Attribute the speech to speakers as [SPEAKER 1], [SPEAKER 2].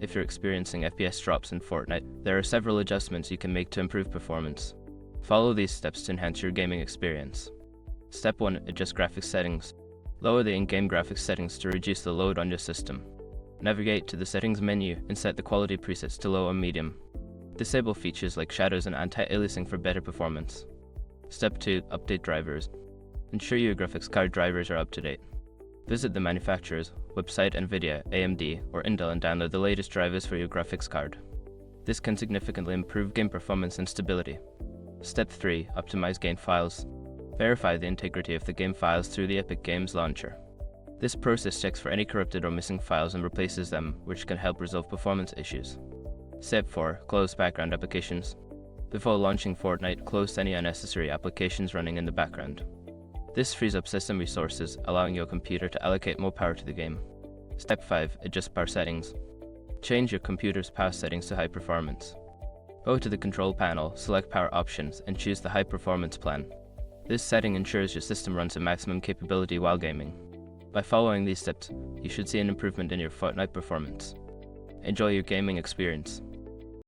[SPEAKER 1] if you're experiencing FPS drops in Fortnite, there are several adjustments you can make to improve performance. Follow these steps to enhance your gaming experience. Step 1. Adjust graphics settings. Lower the in-game graphics settings to reduce the load on your system. Navigate to the settings menu and set the quality presets to low or medium. Disable features like shadows and anti-aliasing for better performance. Step 2. Update drivers. Ensure your graphics card drivers are up to date. Visit the manufacturer's website, NVIDIA, AMD, or Intel, and download the latest drivers for your graphics card. This can significantly improve game performance and stability. Step 3. Optimize game files. Verify the integrity of the game files through the Epic Games launcher. This process checks for any corrupted or missing files and replaces them, which can help resolve performance issues. Step 4. Close background applications. Before launching Fortnite, close any unnecessary applications running in the background. This frees up system resources, allowing your computer to allocate more power to the game. Step 5. Adjust power settings. Change your computer's power settings to high performance. Go to the control panel, select power options, and choose the high performance plan. This setting ensures your system runs at maximum capability while gaming. By following these steps, you should see an improvement in your Fortnite performance. Enjoy your gaming experience.